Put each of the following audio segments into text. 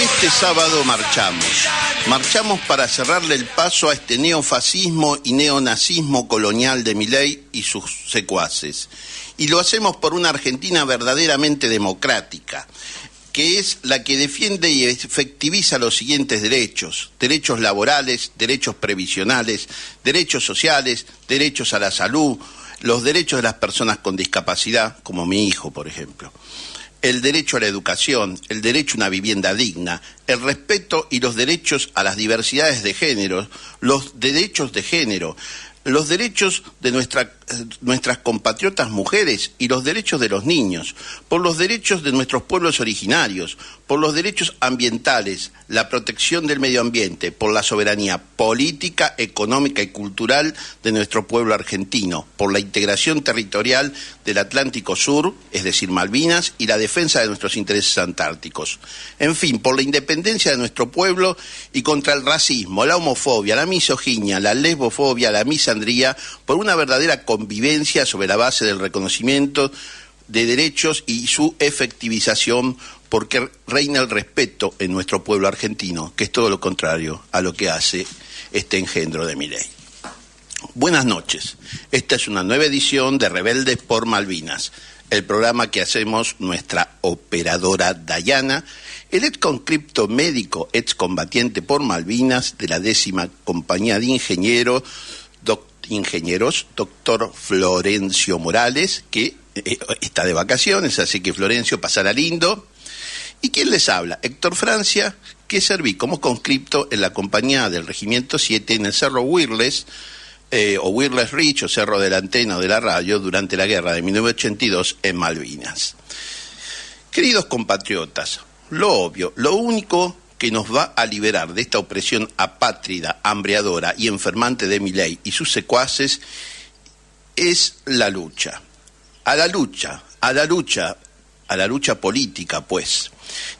Este sábado marchamos para cerrarle el paso a este neofascismo y neonazismo colonial de Milei y sus secuaces. Y lo hacemos por una Argentina verdaderamente democrática, que es la que defiende y efectiviza los siguientes derechos: derechos laborales, derechos previsionales, derechos sociales, derechos a la salud, los derechos de las personas con discapacidad, como mi hijo, por ejemplo, el derecho a la educación, el derecho a una vivienda digna, el respeto y los derechos a las diversidades de género, los derechos de género, los derechos de nuestras compatriotas mujeres y los derechos de los niños, por los derechos de nuestros pueblos originarios, por los derechos ambientales, la protección del medio ambiente, por la soberanía política, económica y cultural de nuestro pueblo argentino, por la integración territorial del Atlántico Sur, es decir, Malvinas, y la defensa de nuestros intereses antárticos. En fin, por la independencia de nuestro pueblo y contra el racismo, la homofobia, la misoginia, la lesbofobia, la misandría, por una verdadera convivencia sobre la base del reconocimiento de derechos y su efectivización, porque reina el respeto en nuestro pueblo argentino, que es todo lo contrario a lo que hace este engendro de Milei. Buenas noches. Esta es una nueva edición de Rebeldes por Malvinas, el programa que hacemos nuestra operadora Dayana, el exconscripto médico excombatiente por Malvinas de la 10ª Compañía de Ingenieros, doctor Florencio Morales, que está de vacaciones, así que Florencio, pasará lindo. ¿Y quién les habla? Héctor Francia, que serví como conscripto en la compañía del Regimiento 7 en el Cerro Wireless, o Wireless Ridge, o Cerro de la Antena o de la Radio, durante la guerra de 1982 en Malvinas. Queridos compatriotas, lo obvio, lo único que nos va a liberar de esta opresión apátrida, hambreadora y enfermante de Milei y sus secuaces es la lucha. A la lucha política, pues,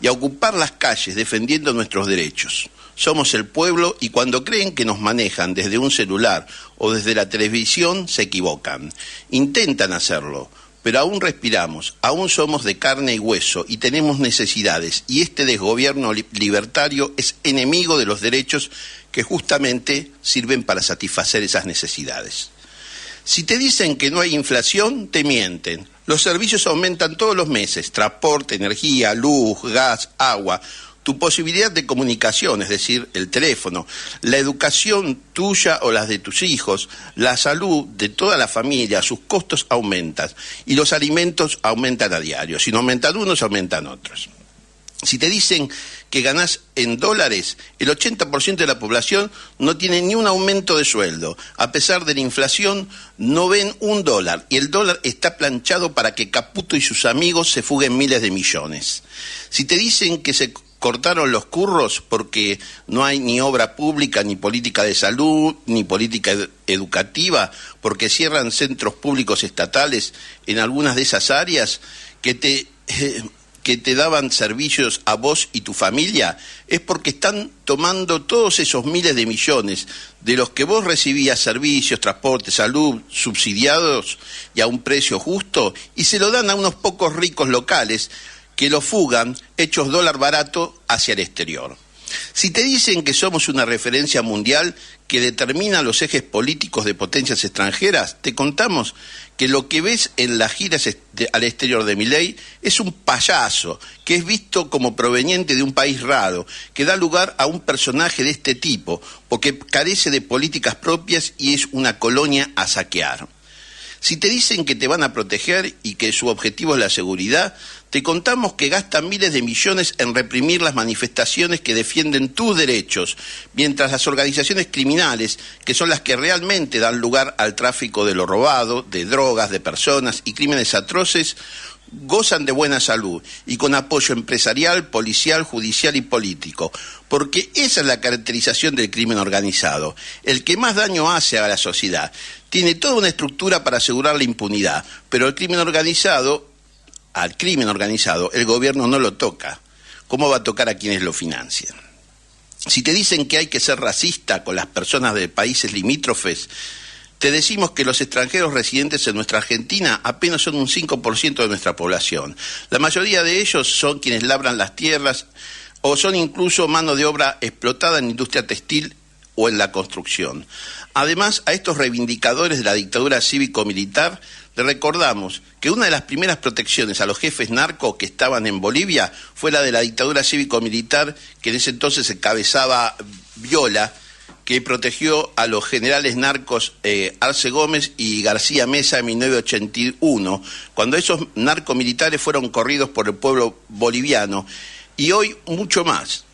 y a ocupar las calles defendiendo nuestros derechos. Somos el pueblo y cuando creen que nos manejan desde un celular o desde la televisión se equivocan. Intentan hacerlo, pero aún respiramos, aún somos de carne y hueso y tenemos necesidades, y este desgobierno libertario es enemigo de los derechos que justamente sirven para satisfacer esas necesidades. Si te dicen que no hay inflación, te mienten. Los servicios aumentan todos los meses: transporte, energía, luz, gas, agua. Tu posibilidad de comunicación, es decir, el teléfono, la educación tuya o las de tus hijos, la salud de toda la familia, sus costos aumentan y los alimentos aumentan a diario. Si no aumentan unos, aumentan otros. Si te dicen que ganás en dólares, el 80% de la población no tiene ni un aumento de sueldo. A pesar de la inflación, no ven $1 y el dólar está planchado para que Caputo y sus amigos se fuguen miles de millones. Si te dicen que se cortaron los curros porque no hay ni obra pública, ni política de salud, ni política educativa, porque cierran centros públicos estatales en algunas de esas áreas que te daban servicios a vos y tu familia, es porque están tomando todos esos miles de millones de los que vos recibías servicios, transporte, salud, subsidiados y a un precio justo, y se lo dan a unos pocos ricos locales que lo fugan, hechos dólar barato, hacia el exterior. Si te dicen que somos una referencia mundial que determina los ejes políticos de potencias extranjeras, te contamos que lo que ves en las giras al exterior de Milei es un payaso que es visto como proveniente de un país raro, que da lugar a un personaje de este tipo, porque carece de políticas propias y es una colonia a saquear. Si te dicen que te van a proteger y que su objetivo es la seguridad, te contamos que gastan miles de millones en reprimir las manifestaciones que defienden tus derechos, mientras las organizaciones criminales, que son las que realmente dan lugar al tráfico de lo robado, de drogas, de personas y crímenes atroces, gozan de buena salud y con apoyo empresarial, policial, judicial y político, porque esa es la caracterización del crimen organizado, el que más daño hace a la sociedad. Tiene toda una estructura para asegurar la impunidad, pero al crimen organizado el gobierno no lo toca. ¿Cómo va a tocar a quienes lo financian? Si te dicen que hay que ser racista con las personas de países limítrofes, te decimos que los extranjeros residentes en nuestra Argentina apenas son un 5% de nuestra población. La mayoría de ellos son quienes labran las tierras o son incluso mano de obra explotada en la industria textil o en la construcción. Además, a estos reivindicadores de la dictadura cívico-militar le recordamos que una de las primeras protecciones a los jefes narcos que estaban en Bolivia fue la de la dictadura cívico-militar que en ese entonces encabezaba Viola, que protegió a los generales narcos Arce Gómez y García Mesa en 1981, cuando esos narcomilitares fueron corridos por el pueblo boliviano, y hoy mucho más.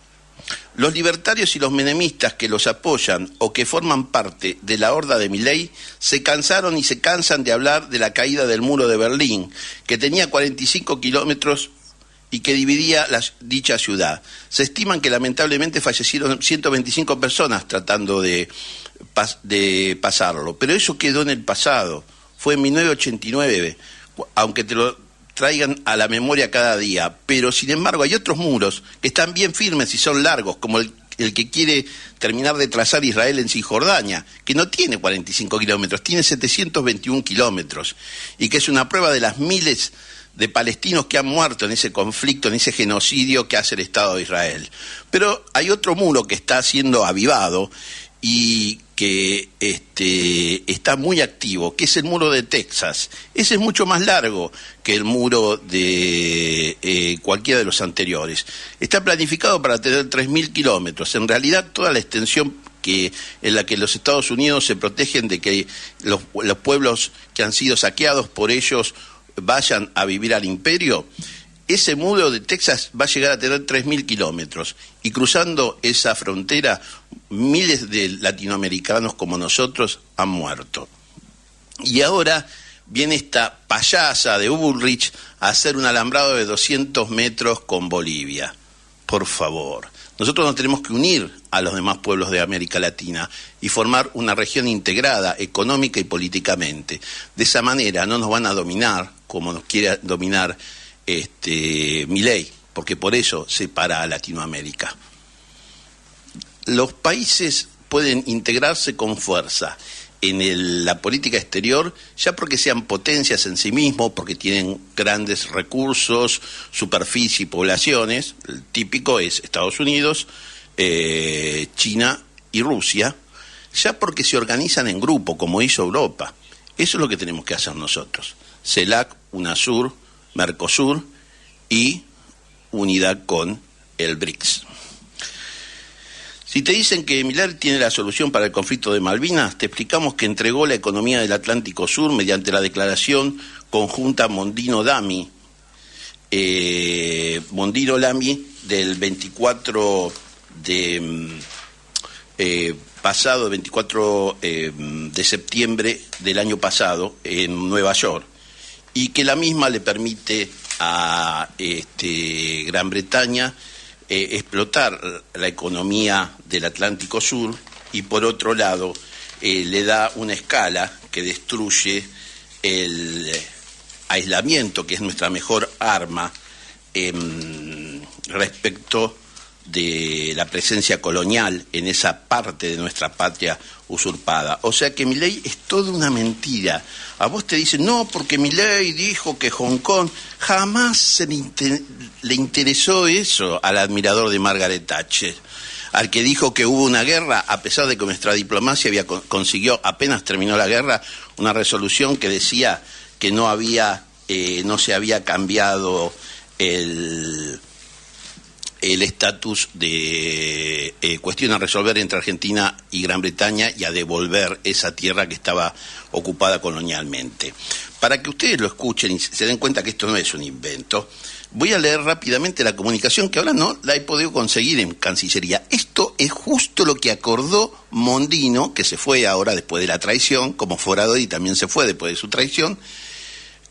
Los libertarios y los menemistas que los apoyan o que forman parte de la horda de Milei se cansaron y se cansan de hablar de la caída del muro de Berlín, que tenía 45 kilómetros y que dividía dicha ciudad. Se estiman que lamentablemente fallecieron 125 personas tratando de pasarlo, pero eso quedó en el pasado. Fue en 1989, aunque te lo traigan a la memoria cada día, pero sin embargo hay otros muros que están bien firmes y son largos, como el que quiere terminar de trazar Israel en Cisjordania, que no tiene 45 kilómetros, tiene 721 kilómetros, y que es una prueba de las miles de palestinos que han muerto en ese conflicto, en ese genocidio que hace el Estado de Israel. Pero hay otro muro que está siendo avivado y que está muy activo, que es el muro de Texas. Ese es mucho más largo que el muro de cualquiera de los anteriores. Está planificado para tener 3.000 kilómetros. En realidad, toda la extensión en la que los Estados Unidos se protegen de que los pueblos que han sido saqueados por ellos vayan a vivir al imperio, ese muro de Texas va a llegar a tener 3.000 kilómetros, y cruzando esa frontera miles de latinoamericanos como nosotros han muerto. Y ahora viene esta payasa de Bullrich a hacer un alambrado de 200 metros con Bolivia. Por favor, nosotros nos tenemos que unir a los demás pueblos de América Latina y formar una región integrada económica y políticamente. De esa manera no nos van a dominar como nos quiere dominar Milei, porque por eso separa a Latinoamérica. Los países pueden integrarse con fuerza en la política exterior, ya porque sean potencias en sí mismos, porque tienen grandes recursos, superficie y poblaciones. El típico es Estados Unidos, China y Rusia, ya porque se organizan en grupo, como hizo Europa. Eso es lo que tenemos que hacer nosotros. CELAC, UNASUR, Mercosur y unidad con el BRICS. Si te dicen que Milei tiene la solución para el conflicto de Malvinas, te explicamos que entregó la economía del Atlántico Sur mediante la declaración conjunta Mondino-Lamy, del 24 de septiembre del año pasado en Nueva York, y que la misma le permite a Gran Bretaña explotar la economía del Atlántico Sur, y por otro lado le da una escala que destruye el aislamiento, que es nuestra mejor arma respecto de la presencia colonial en esa parte de nuestra patria usurpada. O sea que Milei es toda una mentira. A vos te dicen, no, porque Milei dijo que Hong Kong, jamás le interesó eso al admirador de Margaret Thatcher, al que dijo que hubo una guerra, a pesar de que nuestra diplomacia consiguió, apenas terminó la guerra, una resolución que decía que no se había cambiado el estatus de cuestión a resolver entre Argentina y Gran Bretaña, y a devolver esa tierra que estaba ocupada colonialmente. Para que ustedes lo escuchen y se den cuenta que esto no es un invento, voy a leer rápidamente la comunicación, que ahora no la he podido conseguir en Cancillería. Esto es justo lo que acordó Mondino, que se fue ahora después de la traición, como Foradori y también se fue después de su traición,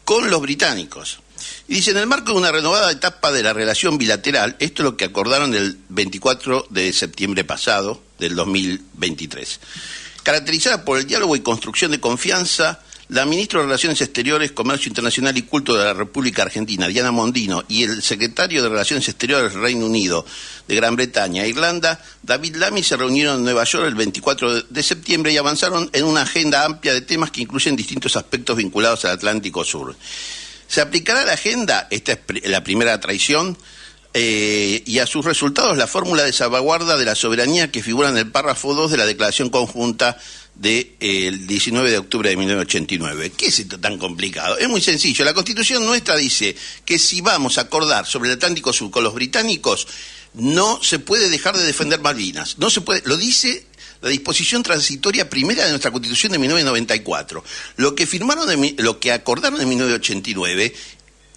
con los británicos. Y dice, en el marco de una renovada etapa de la relación bilateral, esto es lo que acordaron el 24 de septiembre pasado del 2023. Caracterizada por el diálogo y construcción de confianza, la ministra de Relaciones Exteriores, Comercio Internacional y Culto de la República Argentina, Diana Mondino, y el secretario de Relaciones Exteriores del Reino Unido, de Gran Bretaña e Irlanda, David Lammy, se reunieron en Nueva York el 24 de septiembre y avanzaron en una agenda amplia de temas que incluyen distintos aspectos vinculados al Atlántico Sur. ¿Se aplicará la agenda? Esta es la primera traición y a sus resultados la fórmula de salvaguarda de la soberanía que figura en el párrafo 2 de la Declaración Conjunta del 19 de octubre de 1989. ¿Qué es esto tan complicado? Es muy sencillo. La Constitución nuestra dice que si vamos a acordar sobre el Atlántico Sur con los británicos, no se puede dejar de defender Malvinas. No se puede, lo dice la disposición transitoria primera de nuestra Constitución de 1994. Lo que acordaron en 1989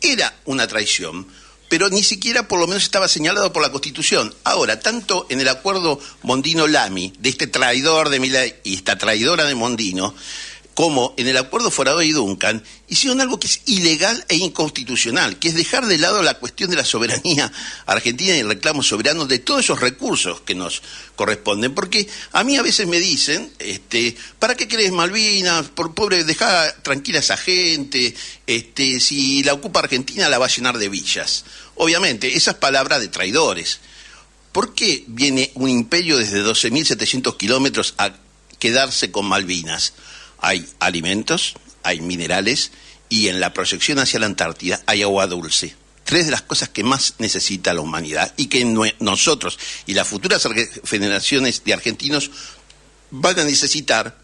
era una traición, pero ni siquiera por lo menos estaba señalado por la Constitución. Ahora, tanto en el acuerdo Mondino-Lamy, de este traidor de Milei y esta traidora de Mondino, como en el acuerdo Forador y Duncan, hicieron algo que es ilegal e inconstitucional, que es dejar de lado la cuestión de la soberanía argentina y el reclamo soberano de todos esos recursos que nos corresponden. Porque a mí a veces me dicen, ¿para qué querés Malvinas? Por pobre, dejá tranquila a esa gente, si la ocupa Argentina la va a llenar de villas. Obviamente, esas palabras de traidores. ¿Por qué viene un imperio desde 12.700 kilómetros a quedarse con Malvinas? Hay alimentos, hay minerales y en la proyección hacia la Antártida hay agua dulce. Tres de las cosas que más necesita la humanidad y que nosotros y las futuras generaciones de argentinos van a necesitar,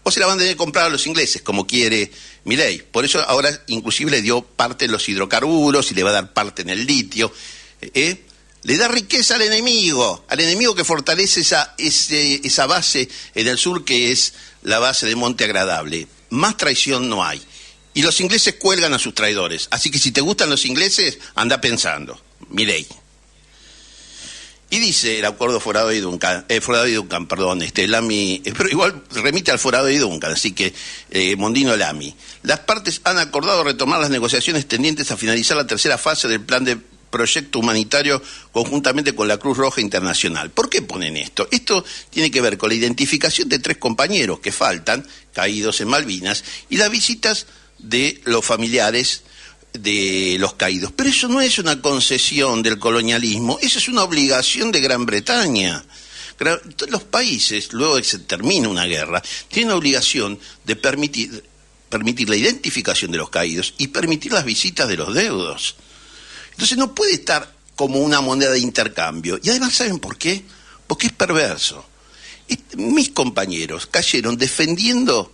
o se la van a tener que comprar a los ingleses, como quiere Milei. Por eso ahora inclusive le dio parte en los hidrocarburos y le va a dar parte en el litio. Le da riqueza al enemigo que fortalece esa base en el sur que es la base de Monte Agradable. Más traición no hay. Y los ingleses cuelgan a sus traidores. Así que si te gustan los ingleses, anda pensando. Milei. Y dice el acuerdo Forador y Duncan, Lamy, pero igual remite al Forador y Duncan, así que Mondino-Lamy. Las partes han acordado retomar las negociaciones tendientes a finalizar la tercera fase del plan de proyecto humanitario conjuntamente con la Cruz Roja Internacional. ¿Por qué ponen esto? Esto tiene que ver con la identificación de 3 compañeros que faltan, caídos en Malvinas, y las visitas de los familiares de los caídos. Pero eso no es una concesión del colonialismo, eso es una obligación de Gran Bretaña. Los países, luego de que se termina una guerra, tienen la obligación de permitir la identificación de los caídos y permitir las visitas de los deudos. Entonces no puede estar como una moneda de intercambio. Y además, ¿saben por qué? Porque es perverso. Mis compañeros cayeron defendiendo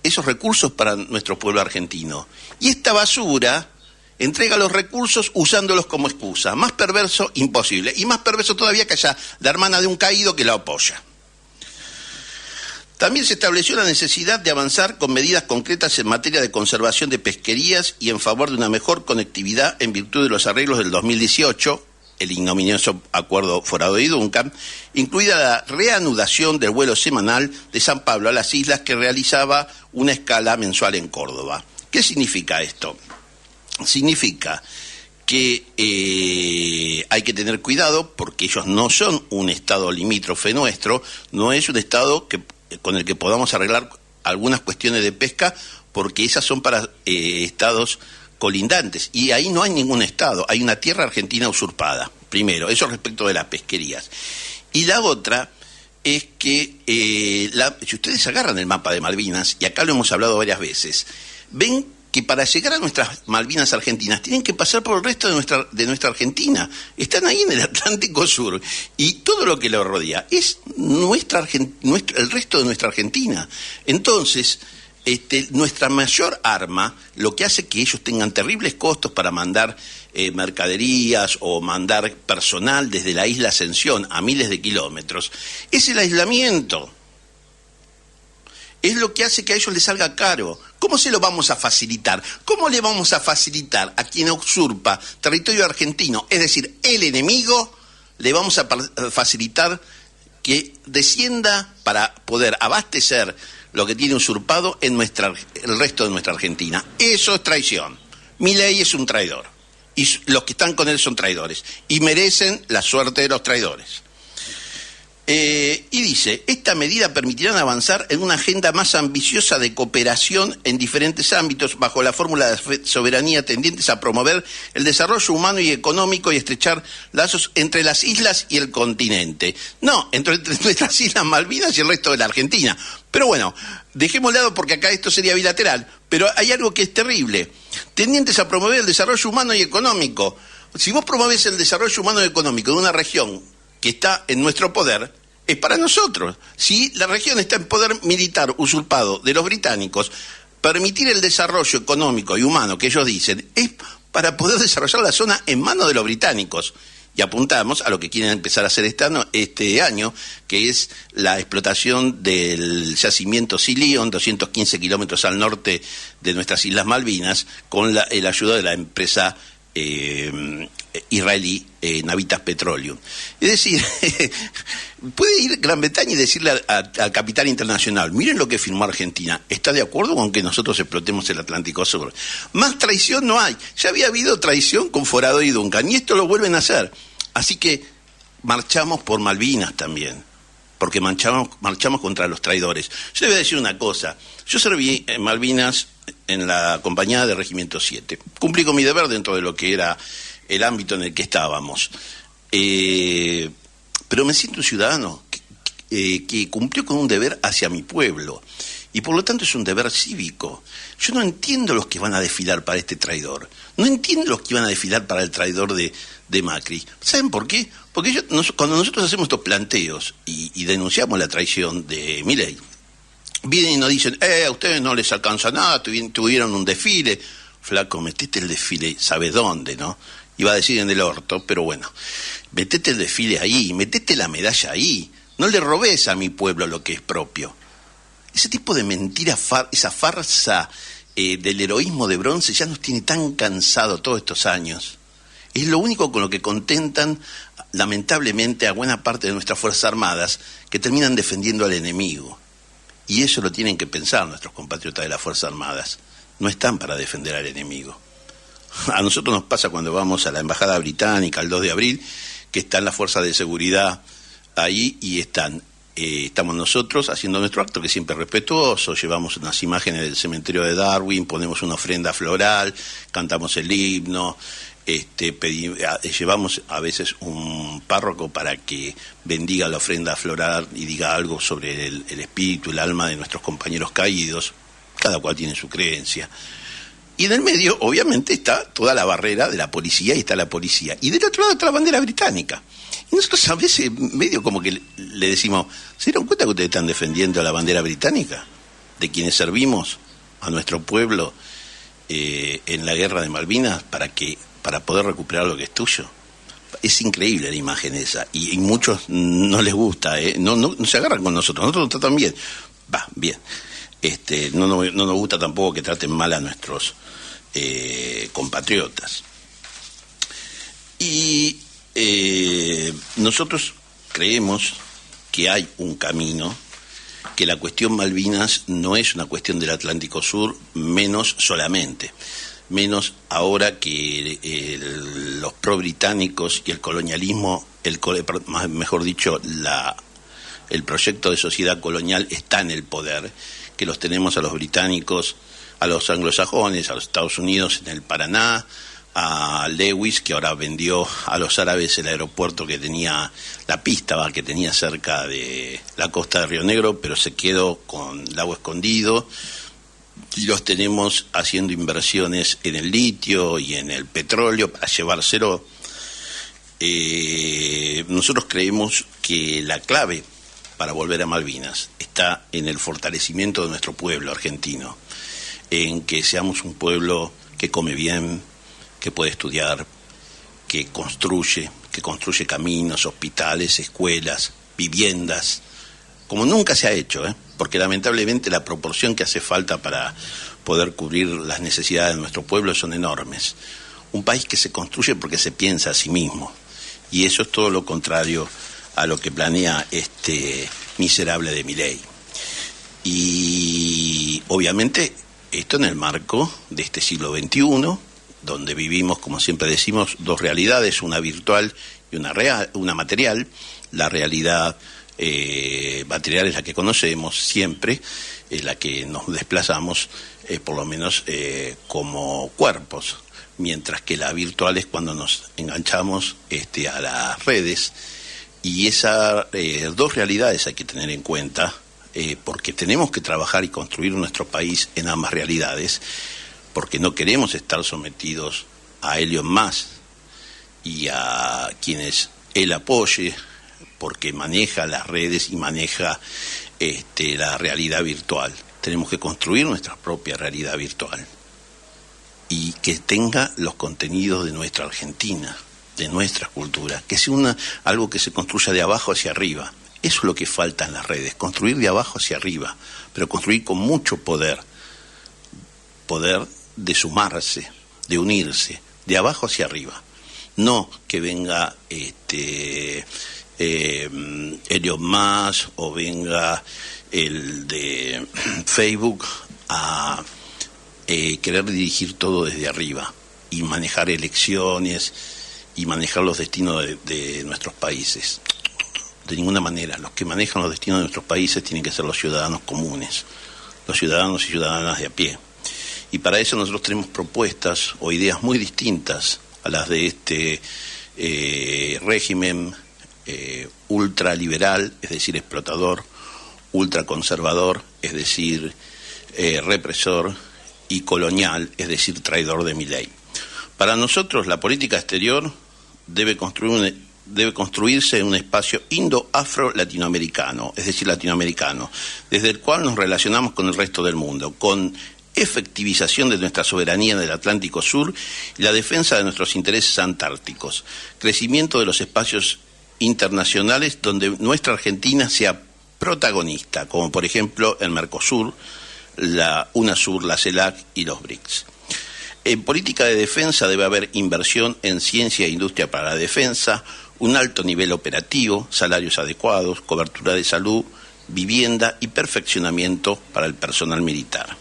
esos recursos para nuestro pueblo argentino. Y esta basura entrega los recursos usándolos como excusa. Más perverso, imposible. Y más perverso todavía que haya la hermana de un caído que la apoya. También se estableció la necesidad de avanzar con medidas concretas en materia de conservación de pesquerías y en favor de una mejor conectividad en virtud de los arreglos del 2018, el ignominioso acuerdo Forador y Duncan, incluida la reanudación del vuelo semanal de San Pablo a las islas que realizaba una escala mensual en Córdoba. ¿Qué significa esto? Significa que hay que tener cuidado porque ellos no son un estado limítrofe nuestro, no es un estado con el que podamos arreglar algunas cuestiones de pesca, porque esas son para estados colindantes, y ahí no hay ningún estado, hay una tierra argentina usurpada. Primero, eso respecto de las pesquerías. Y la otra es que si ustedes agarran el mapa de Malvinas, y acá lo hemos hablado varias veces, ven que para llegar a nuestras Malvinas argentinas tienen que pasar por el resto de nuestra Argentina. Están ahí en el Atlántico Sur y todo lo que lo rodea es el resto de nuestra Argentina. Entonces, nuestra mayor arma, lo que hace que ellos tengan terribles costos para mandar mercaderías o mandar personal desde la isla Ascensión a miles de kilómetros, es el aislamiento. Es lo que hace que a ellos les salga caro. ¿Cómo se lo vamos a facilitar? ¿Cómo le vamos a facilitar a quien usurpa territorio argentino? Es decir, el enemigo, le vamos a facilitar que descienda para poder abastecer lo que tiene usurpado en el resto de nuestra Argentina. Eso es traición. Milei es un traidor. Y los que están con él son traidores. Y merecen la suerte de los traidores. Y dice, esta medida permitirá avanzar en una agenda más ambiciosa de cooperación en diferentes ámbitos bajo la fórmula de soberanía tendientes a promover el desarrollo humano y económico y estrechar lazos entre las islas y el continente. No, entre nuestras islas Malvinas y el resto de la Argentina. Pero bueno, dejémoslo de lado porque acá esto sería bilateral, pero hay algo que es terrible. Tendientes a promover el desarrollo humano y económico. Si vos promovés el desarrollo humano y económico de una región que está en nuestro poder, es para nosotros. Si la región está en poder militar usurpado de los británicos, permitir el desarrollo económico y humano que ellos dicen es para poder desarrollar la zona en manos de los británicos. Y apuntamos a lo que quieren empezar a hacer este año, que es la explotación del yacimiento Sea Lion, 215 kilómetros al norte de nuestras Islas Malvinas, con la ayuda de la empresa israelí Navitas Petroleum. Es decir, puede ir Gran Bretaña y decirle al capital internacional, miren lo que firmó Argentina, ¿está de acuerdo con que nosotros explotemos el Atlántico Sur? Más traición no hay. Ya había habido traición con Forado y Duncan, y esto lo vuelven a hacer. Así que marchamos por Malvinas también, porque marchamos contra los traidores. Yo le voy a decir una cosa, yo serví en Malvinas en la compañía de Regimiento 7. Cumplí con mi deber dentro de lo que era el ámbito en el que estábamos. Pero me siento un ciudadano que cumplió con un deber hacia mi pueblo. Y por lo tanto es un deber cívico. Yo no entiendo los que van a desfilar para este traidor. No entiendo los que van a desfilar para el traidor de Macri. ¿Saben por qué? Porque cuando nosotros hacemos estos planteos y denunciamos la traición de Milei, vienen y nos dicen, a ustedes no les alcanza nada, tuvieron un desfile. Flaco, metete el desfile, ¿sabe dónde, no? Iba a decir en el orto, pero bueno, metete el desfile ahí, metete la medalla ahí. No le robes a mi pueblo lo que es propio. Ese tipo de mentira, esa farsa del heroísmo de bronce ya nos tiene tan cansados todos estos años. Es lo único con lo que contentan, lamentablemente, a buena parte de nuestras Fuerzas Armadas, que terminan defendiendo al enemigo. Y eso lo tienen que pensar nuestros compatriotas de las Fuerzas Armadas. No están para defender al enemigo. A nosotros nos pasa cuando vamos a la Embajada Británica el 2 de abril, que están las fuerzas de seguridad ahí y estamos nosotros haciendo nuestro acto, que siempre es respetuoso, llevamos unas imágenes del cementerio de Darwin, ponemos una ofrenda floral, cantamos el himno, llevamos a veces un párroco para que bendiga la ofrenda floral y diga algo sobre el espíritu, el alma de nuestros compañeros caídos. Cada cual tiene su creencia. Y en el medio, obviamente, está toda la barrera de la policía y está la policía. Y del otro lado está la bandera británica. Y nosotros a veces medio como que le decimos, ¿se dieron cuenta que ustedes están defendiendo a la bandera británica? De quienes servimos a nuestro pueblo en la guerra de Malvinas para poder recuperar lo que es tuyo. Es increíble la imagen esa. Y muchos no les gusta, no se agarran con nosotros nos tratan bien. Va, bien. No nos gusta tampoco que traten mal a nuestros compatriotas. Y nosotros creemos que hay un camino, que la cuestión Malvinas no es una cuestión del Atlántico Sur, menos ahora que los pro-británicos y el colonialismo, mejor dicho, el proyecto de sociedad colonial está en el poder, que los tenemos a los británicos, a los anglosajones, a los Estados Unidos en el Paraná, a Lewis, que ahora vendió a los árabes el aeropuerto que tenía, la pista que tenía cerca de la costa de Río Negro, pero se quedó con el agua escondido, y los tenemos haciendo inversiones en el litio y en el petróleo para llevárselo. Nosotros creemos que la clave para volver a Malvinas está en el fortalecimiento de nuestro pueblo argentino, en que seamos un pueblo que come bien, que puede estudiar, que construye caminos, hospitales, escuelas, viviendas, como nunca se ha hecho, porque lamentablemente la proporción que hace falta para poder cubrir las necesidades de nuestro pueblo son enormes. Un país que se construye porque se piensa a sí mismo, y eso es todo lo contrario a lo que planea este miserable de Milei. Y obviamente esto en el marco de este siglo XXI, donde vivimos, como siempre decimos, dos realidades, una virtual y una material. La realidad material es la que conocemos siempre, es la que nos desplazamos, por lo menos como cuerpos, mientras que la virtual es cuando nos enganchamos a las redes. Y esas dos realidades hay que tener en cuenta, porque tenemos que trabajar y construir nuestro país en ambas realidades, porque no queremos estar sometidos a Elon Musk, y a quienes él apoye, porque maneja las redes y maneja la realidad virtual. Tenemos que construir nuestra propia realidad virtual y que tenga los contenidos de nuestra Argentina, de nuestra cultura, que sea algo que se construya de abajo hacia arriba. Eso es lo que falta en las redes, construir de abajo hacia arriba, pero construir con mucho poder de sumarse, de unirse, de abajo hacia arriba. No que venga Elon Musk o venga el de Facebook a querer dirigir todo desde arriba y manejar elecciones y manejar los destinos de nuestros países. De ninguna manera. Los que manejan los destinos de nuestros países tienen que ser los ciudadanos comunes, los ciudadanos y ciudadanas de a pie. Y para eso nosotros tenemos propuestas o ideas muy distintas a las de este régimen ultraliberal, es decir, explotador, ultraconservador, es decir, represor, y colonial, es decir, traidor de Milei. Para nosotros la política exterior debe construirse en un espacio indo-afro-latinoamericano, es decir, latinoamericano, desde el cual nos relacionamos con el resto del mundo, con efectivización de nuestra soberanía en el Atlántico Sur y la defensa de nuestros intereses antárticos, crecimiento de los espacios internacionales donde nuestra Argentina sea protagonista, como por ejemplo el Mercosur, la UNASUR, la CELAC y los BRICS. En política de defensa debe haber inversión en ciencia e industria para la defensa, un alto nivel operativo, salarios adecuados, cobertura de salud, vivienda y perfeccionamiento para el personal militar.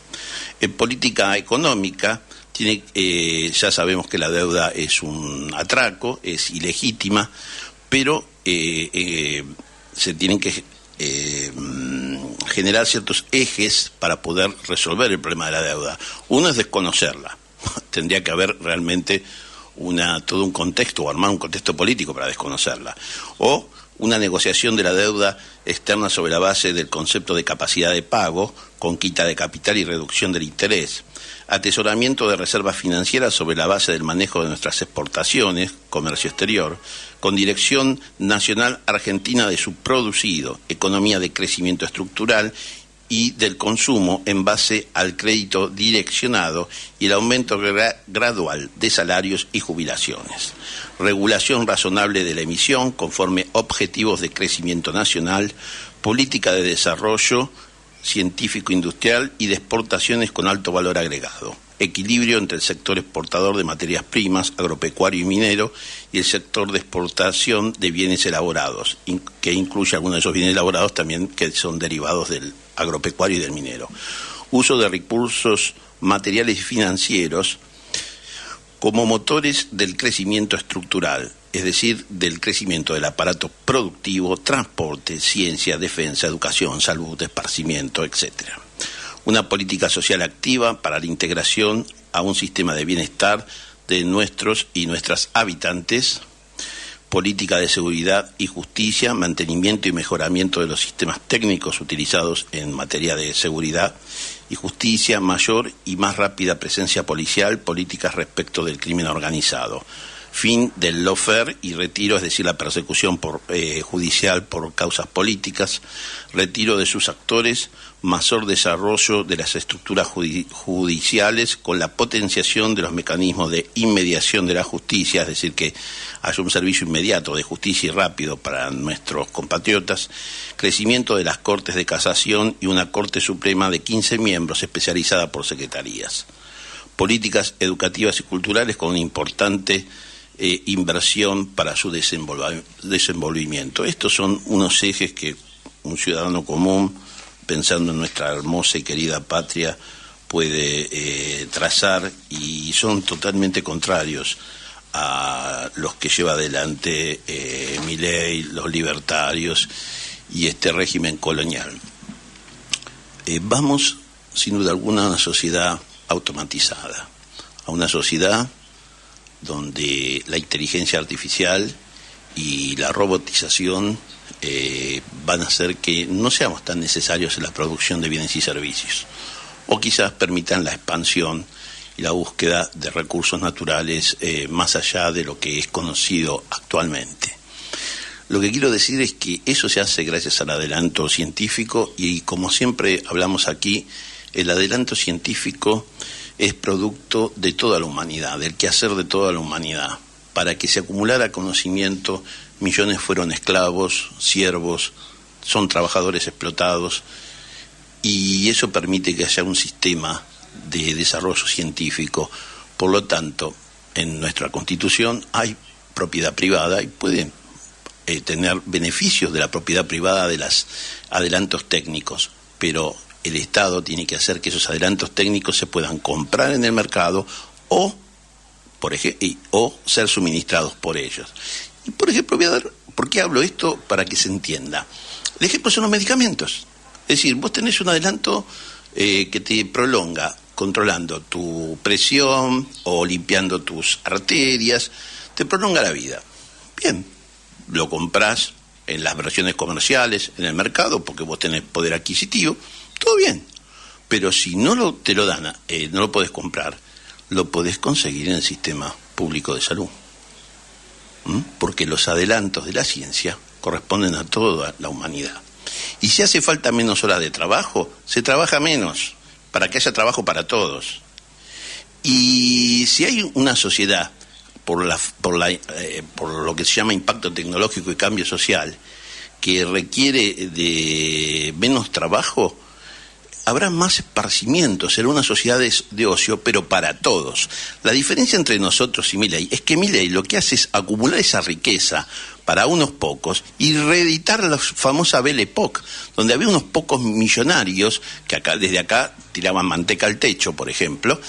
En política económica, ya sabemos que la deuda es un atraco, es ilegítima, pero se tienen que generar ciertos ejes para poder resolver el problema de la deuda. Uno es desconocerla. Tendría que haber realmente todo un contexto o armar un contexto político para desconocerla. O una negociación de la deuda externa sobre la base del concepto de capacidad de pago, con quita de capital y reducción del interés. Atesoramiento de reservas financieras sobre la base del manejo de nuestras exportaciones, comercio exterior, con dirección nacional argentina de su producido, economía de crecimiento estructural y del consumo en base al crédito direccionado y el aumento gradual de salarios y jubilaciones. Regulación razonable de la emisión conforme objetivos de crecimiento nacional, política de desarrollo científico-industrial y de exportaciones con alto valor agregado. Equilibrio entre el sector exportador de materias primas, agropecuario y minero, y el sector de exportación de bienes elaborados, que incluye algunos de esos bienes elaborados también que son derivados del agropecuario y del minero. Uso de recursos materiales y financieros como motores del crecimiento estructural, es decir, del crecimiento del aparato productivo, transporte, ciencia, defensa, educación, salud, esparcimiento, etc. Una política social activa para la integración a un sistema de bienestar de nuestros y nuestras habitantes, política de seguridad y justicia, mantenimiento y mejoramiento de los sistemas técnicos utilizados en materia de seguridad y justicia, mayor y más rápida presencia policial, políticas respecto del crimen organizado. Fin del lawfare y retiro, es decir, la persecución judicial por causas políticas, retiro de sus actores, mayor desarrollo de las estructuras judiciales con la potenciación de los mecanismos de inmediación de la justicia, es decir, que haya un servicio inmediato de justicia y rápido para nuestros compatriotas, crecimiento de las Cortes de Casación y una Corte Suprema de 15 miembros especializada por secretarías. Políticas educativas y culturales con una importante inversión para su desenvolvimiento. Estos son unos ejes que un ciudadano común, pensando en nuestra hermosa y querida patria, puede trazar, y son totalmente contrarios a los que lleva adelante Milei, los libertarios y este régimen colonial. Vamos, sin duda alguna, a una sociedad automatizada, a una sociedad donde la inteligencia artificial y la robotización van a hacer que no seamos tan necesarios en la producción de bienes y servicios, o quizás permitan la expansión y la búsqueda de recursos naturales más allá de lo que es conocido actualmente. Lo que quiero decir es que eso se hace gracias al adelanto científico y, como siempre hablamos aquí, el adelanto científico es producto de toda la humanidad, del quehacer de toda la humanidad. Para que se acumulara conocimiento, millones fueron esclavos, siervos, son trabajadores explotados, y eso permite que haya un sistema de desarrollo científico. Por lo tanto, en nuestra Constitución hay propiedad privada y pueden tener beneficios de la propiedad privada de los adelantos técnicos, pero el Estado tiene que hacer que esos adelantos técnicos se puedan comprar en el mercado o ser suministrados por ellos. Y, por ejemplo, voy a dar, ¿por qué hablo esto? Para que se entienda. El ejemplo son los medicamentos. Es decir, vos tenés un adelanto que te prolonga controlando tu presión o limpiando tus arterias, te prolonga la vida. Bien, lo comprás en las versiones comerciales, en el mercado, porque vos tenés poder adquisitivo, todo bien. Pero si no te lo dan, no lo podés comprar, lo podés conseguir en el sistema público de salud. Porque los adelantos de la ciencia corresponden a toda la humanidad. Y si hace falta menos horas de trabajo, se trabaja menos, para que haya trabajo para todos. Y si hay una sociedad, por lo que se llama impacto tecnológico y cambio social, que requiere de menos trabajo, habrá más esparcimiento, será una sociedad de ocio, pero para todos. La diferencia entre nosotros y Milei es que Milei lo que hace es acumular esa riqueza para unos pocos y reeditar la famosa Belle Époque, donde había unos pocos millonarios que desde acá tiraban manteca al techo, por ejemplo,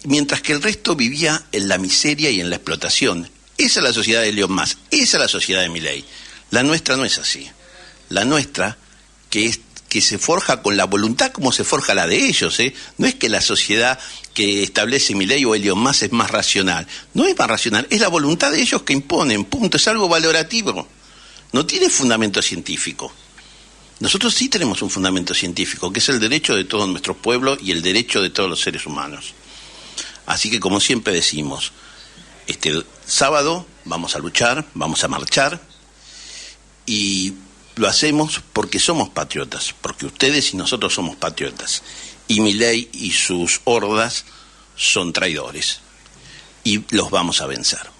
mientras que el resto vivía en la miseria y en la explotación. Esa es la sociedad de Elon Musk, esa es la sociedad de Milei. La nuestra no es así. La nuestra, que se forja con la voluntad como se forja la de ellos, no es que la sociedad que establece Milei o Elon Musk es más racional. No es más racional, es la voluntad de ellos que imponen, punto, es algo valorativo. No tiene fundamento científico. Nosotros sí tenemos un fundamento científico, que es el derecho de todo nuestro pueblo y el derecho de todos los seres humanos. Así que, como siempre decimos, este sábado vamos a luchar, vamos a marchar, y lo hacemos porque somos patriotas, porque ustedes y nosotros somos patriotas. Y Milei y sus hordas son traidores, y los vamos a vencer.